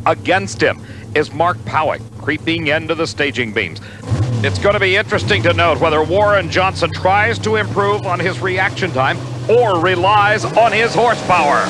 against him is Mark Powick, creeping into the staging beams. It's going to be interesting to note whether Warren Johnson tries to improve on his reaction time or relies on his horsepower.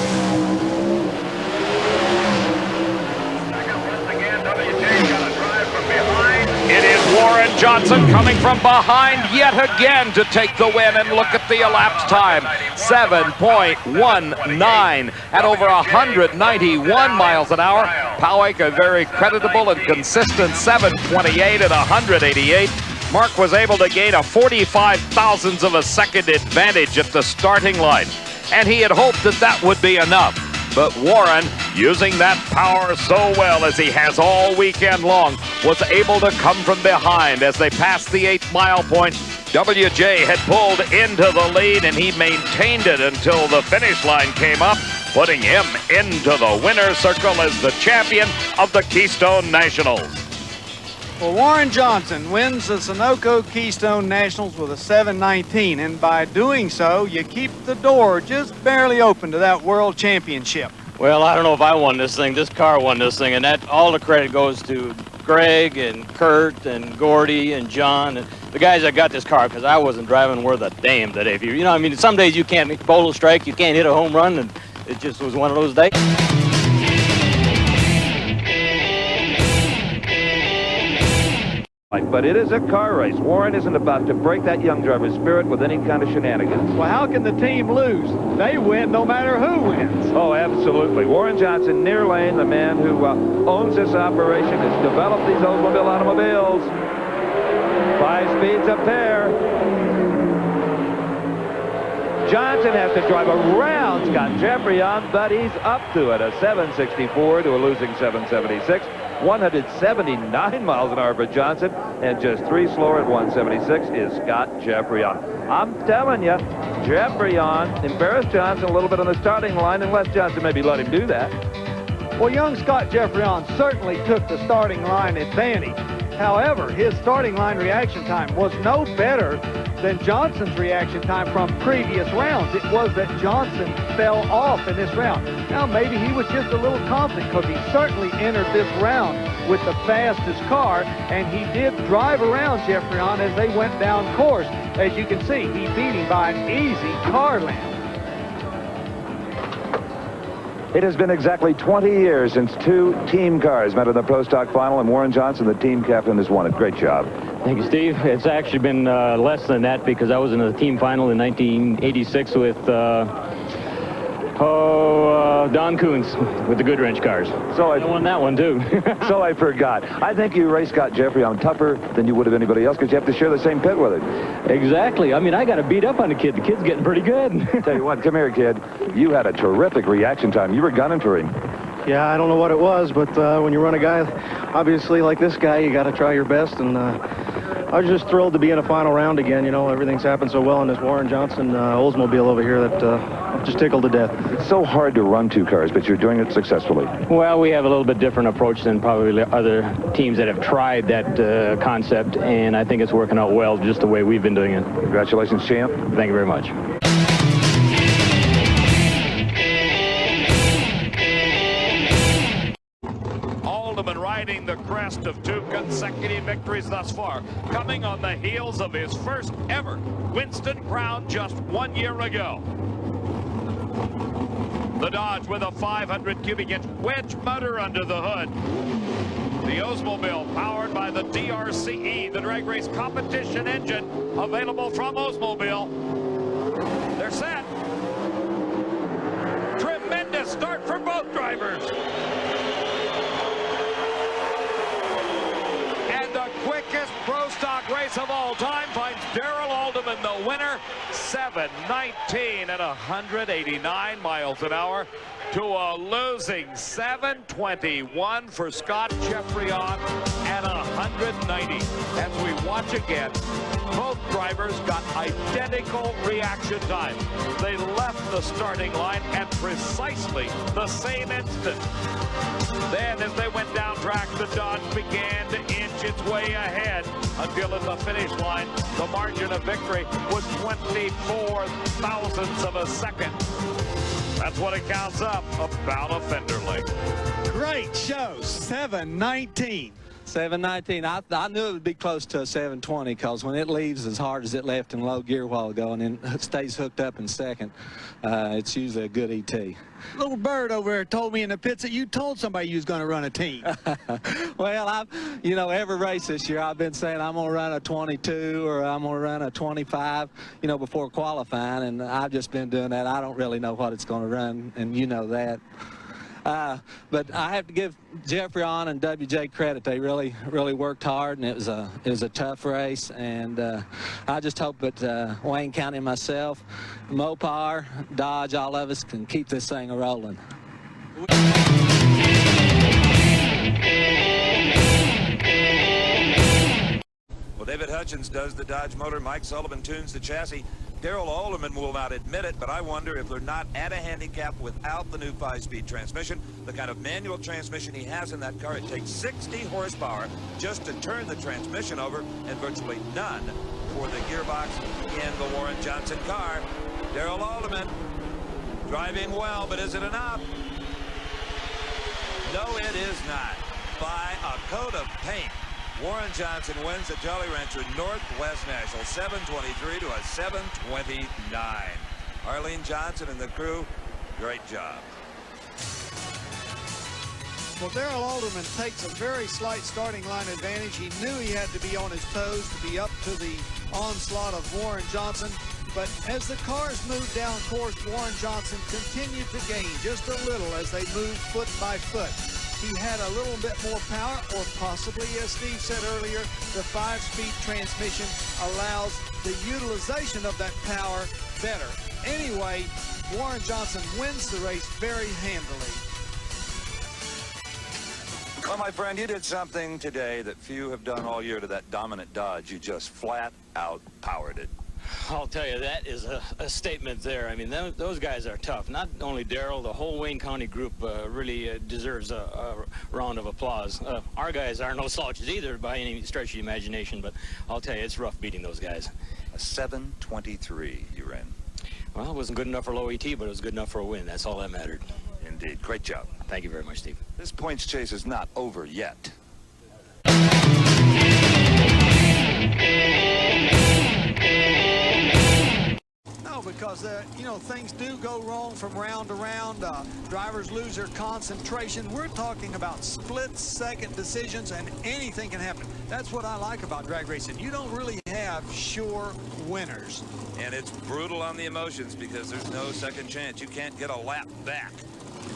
It is Warren Johnson coming from behind yet again to take the win, and look at the elapsed time, 7.19 at over 191 miles an hour. Powick a very creditable and consistent 7.28 at 188. Mark was able to gain a 45 thousandths of a second advantage at the starting line, and he had hoped that that would be enough. But Warren, using that power so well as he has all weekend long, was able to come from behind as they passed the 8-mile point. WJ had pulled into the lead, and he maintained it until the finish line came up, putting him into the winner's circle as the champion of the Keystone Nationals. Well, Warren Johnson wins the Sunoco Keystone Nationals with a 7.19, and by doing so, you keep the door just barely open to that world championship. Well, I don't know if I won this thing. This car won this thing, and that all the credit goes to Greg and Kurt and Gordy and John and the guys that got this car, because I wasn't driving worth a damn today. You know, I mean, some days you can't bowl a strike, you can't hit a home run, and it just was one of those days. But it is a car race. Warren isn't about to break that young driver's spirit with any kind of shenanigans. Well, how can the team lose? They win no matter who wins. Oh, absolutely. Warren Johnson, near lane, the man who owns this operation, has developed these Oldsmobile automobiles. 5 speeds a pair. Johnson has to drive around Scott Jeffrey on, but he's up to it. A 764 to a losing 776. 179 miles an hour for Johnson, and just 3 slower at 176 is Scott Jeffreyon. I'm telling you, Jeffreyon embarrassed Johnson a little bit on the starting line, unless Johnson maybe let him do that. Well, young Scott Jeffreyon certainly took the starting line advantage. However, his starting line reaction time was no better than Johnson's reaction time from previous rounds. It was that Johnson fell off in this round. Now, maybe he was just a little confident, because he certainly entered this round with the fastest car, and he did drive around Jeffreyon as they went down course. As you can see, he beat him by an easy car lap. It has been exactly 20 years since 2 team cars met in the Pro Stock Final, and Warren Johnson, the team captain, has won it. Great job. Thank you, Steve. It's actually been less than that, because I was in the team final in 1986 with Don Coons with the Goodwrench cars. So I won that one, too. So I forgot. I think you raced Scott Jeffreyon tougher than you would have anybody else, because you have to share the same pit with him. Exactly. I mean, I got to beat up on the kid. The kid's getting pretty good. Tell you what, come here, kid. You had a terrific reaction time. You were gunning for him. Yeah, I don't know what it was, but when you run a guy, obviously like this guy, you got to try your best, and I was just thrilled to be in a final round again. You know, everything's happened so well in this Warren Johnson Oldsmobile over here that I'm just tickled to death. It's so hard to run 2 cars, but you're doing it successfully. Well, we have a little bit different approach than probably other teams that have tried that concept, and I think it's working out well just the way we've been doing it. Congratulations, champ. Thank you very much. Alderman riding the crest of 2 consecutive victories thus far, coming on the heels of his first ever Winston crown just 1 year ago. The Dodge with a 500 cubic inch wedge motor under the hood. The Oldsmobile powered by the DRCE, the drag race competition engine, available from Oldsmobile. They're set. Tremendous start for both drivers. The quickest Pro Stock race of all time finds Daryl Alderman the winner, 7.19 at 189 miles an hour to a losing 7.21 for Scott Jeffreyon at 190. As we watch again, both drivers got identical reaction time. They left the starting line at precisely the same instant. Then, as they went down track, the Dodge began to inch its way ahead until at the finish line, the margin of victory was 24 thousandths of a second. That's what it counts up, about a fender length. Great show, 719. 719. I knew it would be close to a 720 because when it leaves as hard as it left in low gear a while ago and then stays hooked up in second, it's usually a good ET. Little bird over there told me in the pits that you told somebody you was going to run a team. Well, every race this year I've been saying I'm going to run a 22 or I'm going to run a 25, before qualifying, and I've just been doing that. I don't really know what it's going to run, and you know that. But I have to give Jeffrey on and WJ credit. They really worked hard, and it was a tough race. And I just hope that Wayne County and myself, Mopar, Dodge, all of us can keep this thing rolling. Well, David Hutchins does the Dodge motor. Mike Sullivan tunes the chassis. Daryl Alderman will not admit it, but I wonder if they're not at a handicap without the new 5-speed transmission. The kind of manual transmission he has in that car, it takes 60 horsepower just to turn the transmission over, and virtually none for the gearbox in the Warren Johnson car. Daryl Alderman driving well, but is it enough? No, it is not. By a coat of paint. Warren Johnson wins the Jolly Rancher Northwest National 723 to a 729. Arlene Johnson and the crew, great job. Well, Daryl Alderman takes a very slight starting line advantage. He knew he had to be on his toes to be up to the onslaught of Warren Johnson. But as the cars moved down course, Warren Johnson continued to gain just a little as they moved foot by foot. He had a little bit more power, or possibly, as Steve said earlier, the 5-speed transmission allows the utilization of that power better. Anyway, Warren Johnson wins the race very handily. Well, my friend, you did something today that few have done all year to that dominant Dodge. You just flat out powered it. I'll tell you, that is a statement there. I mean, those guys are tough. Not only Daryl, the whole Wayne County group really deserves a round of applause. Our guys aren't no slouches either by any stretch of the imagination, but I'll tell you, it's rough beating those guys. A 723 you ran. Well, it wasn't good enough for low ET, but it was good enough for a win. That's all that mattered. Indeed. Great job. Thank you very much, Steve. This points chase is not over yet. No, because, things do go wrong from round to round. Drivers lose their concentration. We're talking about split-second decisions, and anything can happen. That's what I like about drag racing. You don't really have sure winners. And it's brutal on the emotions because there's no second chance. You can't get a lap back.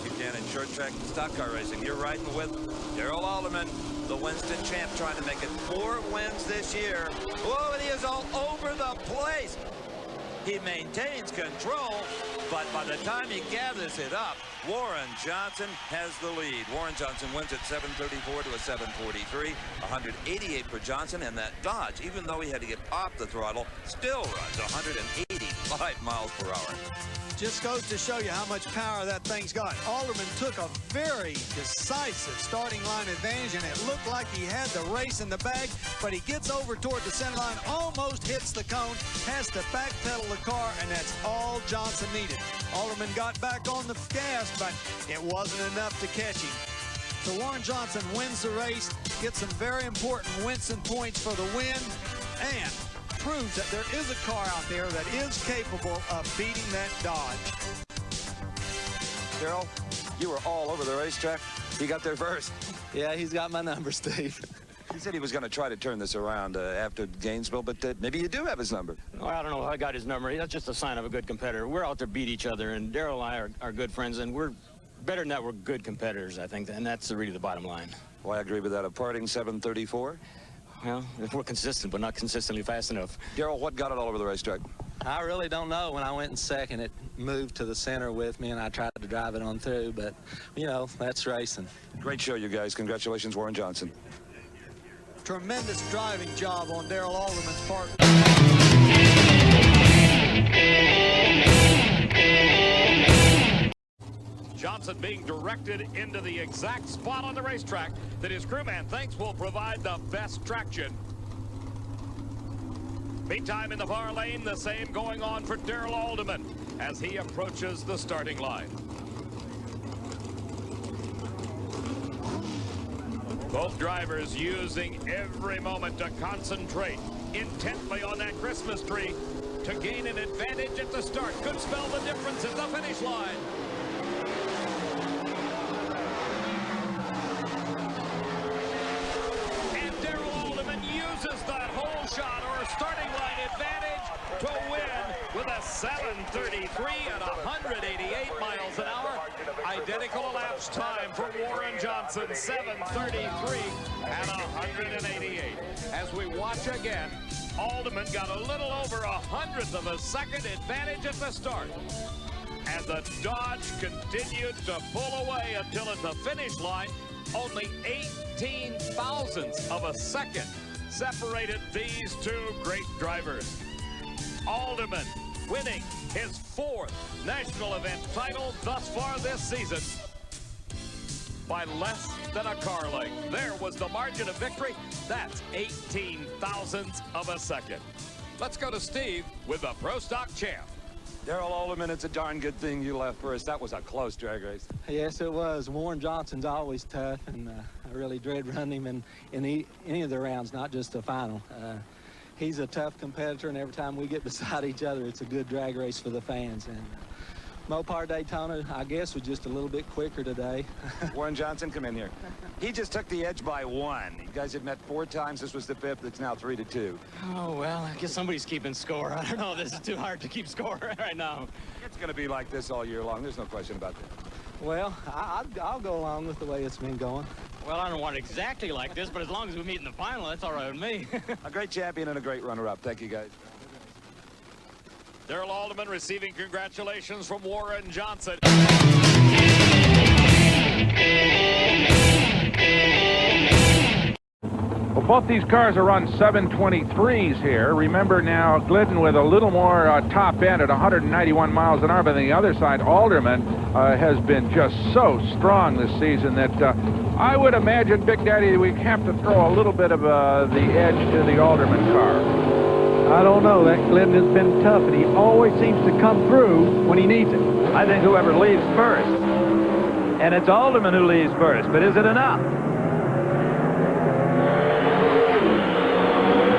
You can in short track and stock car racing. You're riding with Daryl Alderman, the Winston champ, trying to make it 4 wins this year. Whoa, and he is all over the place. He maintains control, but by the time he gathers it up, Warren Johnson has the lead. Warren Johnson wins at 734 to a 743, 188 for Johnson, and that Dodge, even though he had to get off the throttle, still runs 185 miles per hour. Just goes to show you how much power that thing's got. Alderman took a very decisive starting line advantage, and it looked like he had the race in the bag, but he gets over toward the center line, almost hits the cone, has to backpedal the car, and that's all Johnson needed. Alderman got back on the gas, but it wasn't enough to catch him. So Warren Johnson wins the race, gets some very important Winston points for the win, and proves that there is a car out there that is capable of beating that Dodge. Daryl, you were all over the racetrack. He got there first. Yeah, he's got my number, Steve. He said he was going to try to turn this around after Gainesville, but maybe you do have his number. Well, I don't know how I got his number. That's just a sign of a good competitor. We're out there beat each other, and Daryl and I are good friends, and we're better than that. We're good competitors, I think, and that's really the bottom line. Well, I agree with that. A parting 734. Well, if we're consistent, but not consistently fast enough. Daryl, what got it all over the racetrack? I really don't know. When I went in second, it moved to the center with me, and I tried to drive it on through, but, that's racing. Great show, you guys. Congratulations, Warren Johnson. Tremendous driving job on Daryl Alderman's part. Johnson being directed into the exact spot on the racetrack that his crewman thinks will provide the best traction. Meantime, in the far lane, the same going on for Daryl Alderman as he approaches the starting line. Both drivers using every moment to concentrate intently on that Christmas tree to gain an advantage at the start. Could spell the difference at the finish line. And Daryl Alderman uses that whole shot or starting line advantage to win with a 7:33 at 188 miles an hour. Identical elapsed time from Warren Johnson, 7:33 at 188. As we watch again, Alderman got a little over 100th of a second advantage at the start. And the Dodge continued to pull away until at the finish line, only 18 thousandths of a second separated these two great drivers. Alderman winning his 4th national event title thus far this season by less than a car length. There was the margin of victory. That's 18 thousandths of a second. Let's go to Steve with the Pro Stock champ. Daryl Alderman, it's a darn good thing you left first. That was a close drag race. Yes, it was. Warren Johnson's always tough, and I really dread running him in any of the rounds, not just the final. He's a tough competitor, and every time we get beside each other, it's a good drag race for the fans. And Mopar Daytona, I guess, was just a little bit quicker today. Warren Johnson, come in here. He just took the edge by 1. You guys have met 4 times. This was the 5th. It's now 3-2. Oh, well, I guess somebody's keeping score. I don't know. This is too hard to keep score right now. It's going to be like this all year long. There's no question about that. Well, I'll go along with the way it's been going. Well, I don't want it exactly like this, but as long as we meet in the final, that's all right with me. A great champion and a great runner-up. Thank you, guys. Daryl Alderman receiving congratulations from Warren Johnson. Well, both these cars are on 723s here. Remember now, Glidden with a little more top end at 191 miles an hour, but on the other side, Alderman has been just so strong this season that I would imagine, Big Daddy, we have to throw a little bit of the edge to the Alderman car. I don't know. That Glidden has been tough, and he always seems to come through when he needs it. I think whoever leaves first, and it's Alderman who leaves first, but is it enough?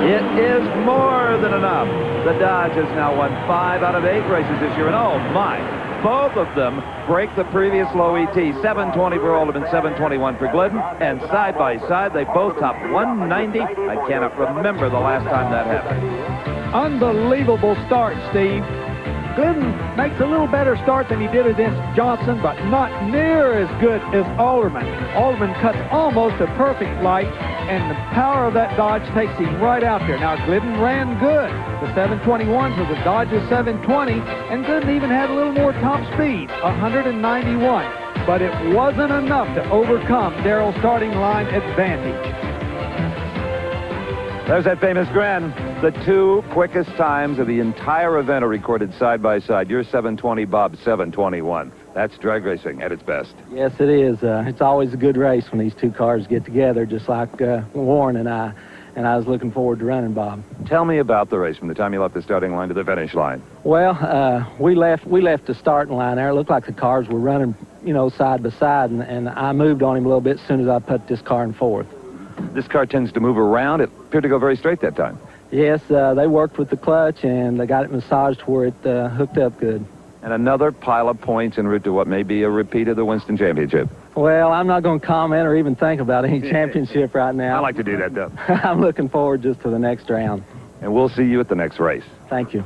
It is more than enough. The Dodge has now won 5 out of 8 races this year, and oh my, both of them break the previous low ET. 720 for Alderman, 721 for Glidden, and side by side they both top 190. I cannot remember the last time that happened. Unbelievable start, Steve. Glidden makes a little better start than he did against Johnson, but not near as good as Alderman. Alderman cuts almost a perfect light, and the power of that Dodge takes him right out there. Now, Glidden ran good. The 721 for the Dodge's 720, and Glidden even had a little more top speed, 191. But it wasn't enough to overcome Daryl's starting line advantage. There's that famous grin. The 2 quickest times of the entire event are recorded side by side. Your 720, Bob's 721. That's drag racing at its best. Yes, it is. It's always a good race when these two cars get together, just like Warren and I. And I was looking forward to running, Bob. Tell me about the race from the time you left the starting line to the finish line. Well, we left the starting line there. It looked like the cars were running, you know, side by side, and I moved on him a little bit as soon as I put this car in 4th. This car tends to move around. It appeared to go very straight that time. Yes, they worked with the clutch, and they got it massaged where it hooked up good. And another pile of points en route to what may be a repeat of the Winston Championship. Well, I'm not going to comment or even think about any championship right now. I like to do that, though. I'm looking forward just to the next round. And we'll see you at the next race. Thank you.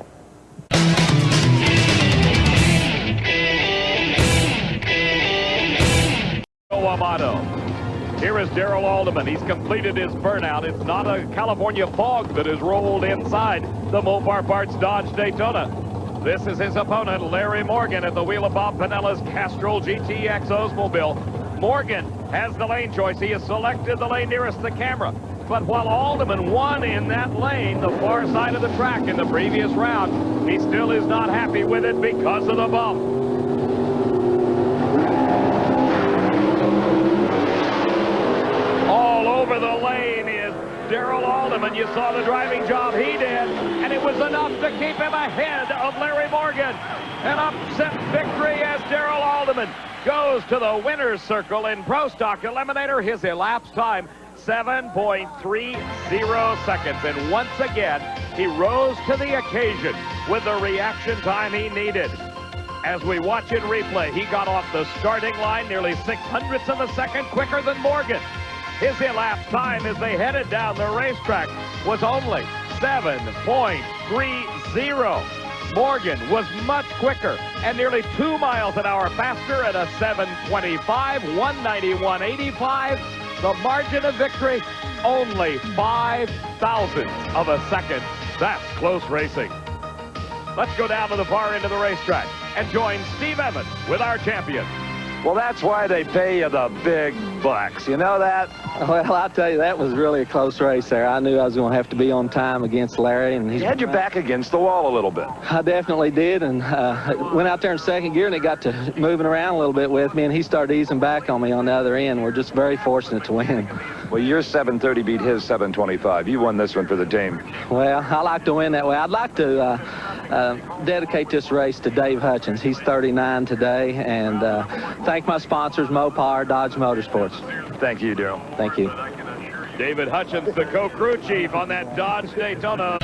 Amato. Here is Daryl Alderman. He's completed his burnout. It's not a California fog that has rolled inside the Mopar Parts Dodge Daytona. This is his opponent, Larry Morgan, at the wheel of Bob Pinella's Castrol GTX Oldsmobile. Morgan has the lane choice. He has selected the lane nearest the camera. But while Alderman won in that lane, the far side of the track in the previous round, he still is not happy with it because of the bump. All over the lane is Daryl Alderman. You saw the driving job he did, and it was enough to keep him ahead of Larry Morgan. An upset victory as Daryl Alderman goes to the winner's circle in Pro Stock Eliminator. His elapsed time, 7.30 seconds. And once again, he rose to the occasion with the reaction time he needed. As we watch in replay, he got off the starting line nearly 0.06 of a second quicker than Morgan. His elapsed time as they headed down the racetrack was only 7.30. Morgan was much quicker and nearly 2 miles an hour faster at a 7:25, 191.85. The margin of victory, only 0.05 of a second. That's close racing. Let's go down to the far end of the racetrack and join Steve Evans with our champion. Well, that's why they pay you the big bucks. You know that? Well, I'll tell you, that was really a close race there. I knew I was going to have to be on time against Larry. And You had your back against the wall a little bit. I definitely did, and went out there in second gear, and it got to moving around a little bit with me, and he started easing back on me on the other end. We're just very fortunate to win. Well, your 7:30 beat his 7:25. You won this one for the team. Well, I like to win that way. I'd like to dedicate this race to Dave Hutchins. He's 39 today, and thank my sponsors, Mopar, Dodge Motorsports. Thank you, Daryl. Thank you. David Hutchins, the co-crew chief on that Dodge Daytona.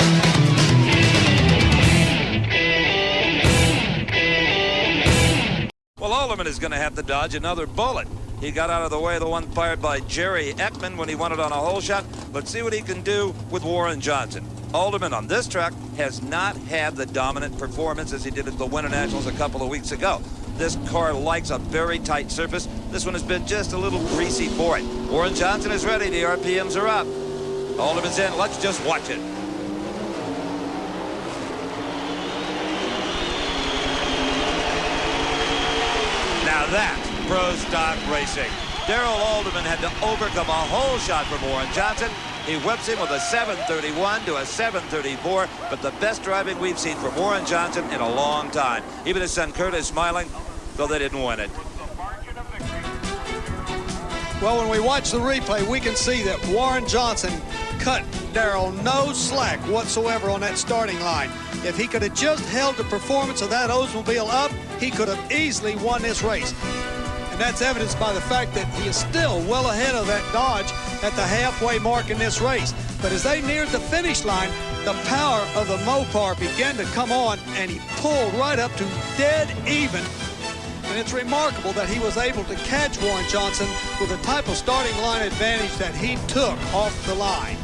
Well, Alderman is going to have to dodge another bullet. He got out of the way of the one fired by Jerry Ekman when he won it on a hole shot. Let's see what he can do with Warren Johnson. Alderman on this track has not had the dominant performance as he did at the Winter Nationals a couple of weeks ago. This car likes a very tight surface. This one has been just a little greasy for it. Warren Johnson is ready. The RPMs are up. Alderman's in. Let's just watch it. Now that's pro stock racing. Daryl Alderman had to overcome a hole shot from Warren Johnson. He whips him with a 7:31 to a 7:34, but the best driving we've seen from Warren Johnson in a long time. Even his son Kurt is smiling, though they didn't win it. Well, when we watch the replay, we can see that Warren Johnson cut Daryl no slack whatsoever on that starting line. If he could have just held the performance of that Oldsmobile up, he could have easily won this race. And that's evidenced by the fact that he is still well ahead of that Dodge at the halfway mark in this race. But as they neared the finish line, the power of the Mopar began to come on, and he pulled right up to dead even. And it's remarkable that he was able to catch Warren Johnson with the type of starting line advantage that he took off the line.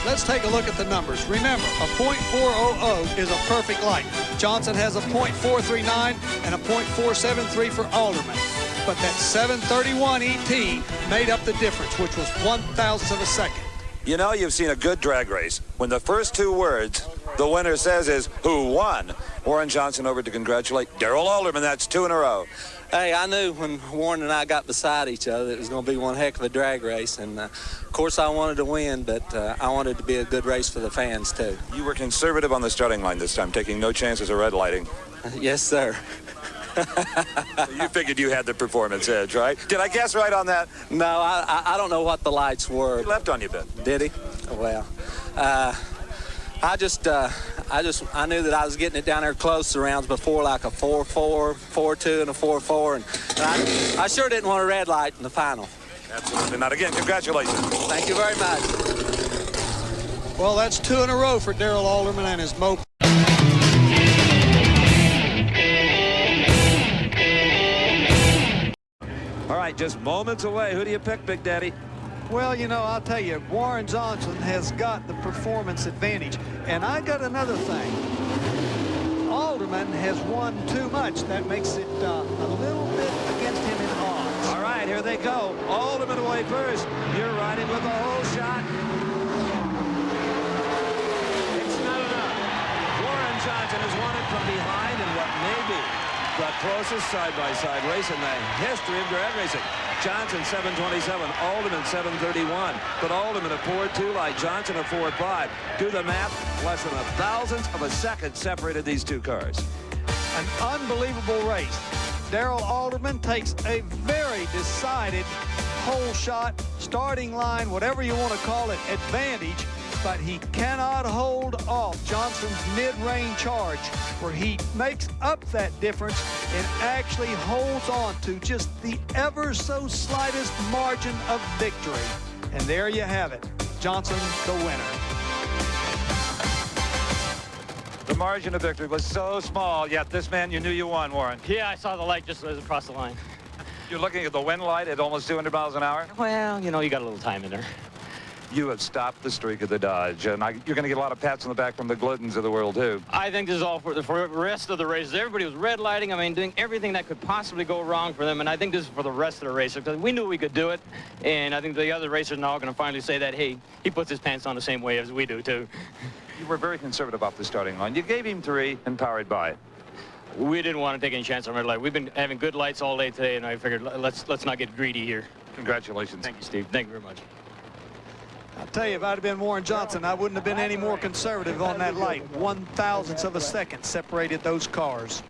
Let's take a look at the numbers. Remember, a .400 is a perfect light. Johnson has a .439 and a .473 for Alderman. But that 7:31 ET made up the difference, which was 1/1000th of a second. You know, you've seen a good drag race when the first two words the winner says is who won. Warren Johnson over to congratulate Daryl Alderman. That's 2 in a row. Hey, I knew when Warren and I got beside each other it was going to be one heck of a drag race. And, of course, I wanted to win, but I wanted to be a good race for the fans, too. You were conservative on the starting line this time, taking no chances of red lighting. Yes, sir. You figured you had the performance edge, right? Did I guess right on that? No, I don't know what the lights were. He left on you, Ben. Did he? Well, I knew that I was getting it down there close to rounds before, like a 4-4, 4-2, and a 4-4, and I sure didn't want a red light in the final. Absolutely not. Again, congratulations. Thank you very much. Well, that's 2 in a row for Daryl Alderman and his Mopar. All right, just moments away. Who do you pick, Big Daddy? Well, you know, I'll tell you, Warren Johnson has got the performance advantage. And I got another thing. Alderman has won too much. That makes it a little bit against him in odds. All right, here they go. Alderman away first. You're riding with a hole shot. It's not enough. Warren Johnson has won it from behind in what may be the closest side-by-side race in the history of drag racing. Johnson 7:27, Alderman 7:31, but Alderman a 4.2 like Johnson a 4.5. Do the math, less than 1/1000th of a second separated these two cars. An unbelievable race. Daryl Alderman takes a very decided pole shot, starting line, whatever you want to call it, advantage, but he cannot hold off Johnson's mid-range charge, where he makes up that difference and actually holds on to just the ever so slightest margin of victory. And there you have it. Johnson, the winner. The margin of victory was so small, yet this man, you knew you won, Warren. Yeah, I saw the light just across the line. You're looking at the wind light at almost 200 miles an hour. Well, you know, you got a little time in there. You have stopped the streak of the Dodge, and you're going to get a lot of pats on the back from the Gluttons of the world, too. I think this is all for the rest of the races. Everybody was red lighting. I mean, doing everything that could possibly go wrong for them, and I think this is for the rest of the race, because we knew we could do it, and I think the other racers now are going to finally say that, hey, he puts his pants on the same way as we do, too. You were very conservative off the starting line. You gave him 3 and powered by it. We didn't want to take any chance on red light. We've been having good lights all day today, and I figured let's not get greedy here. Congratulations. Thank you, Steve. Thank you very much. I'll tell you, if I'd have been Warren Johnson, I wouldn't have been any more conservative on that light. 1/1000th of a second separated those cars.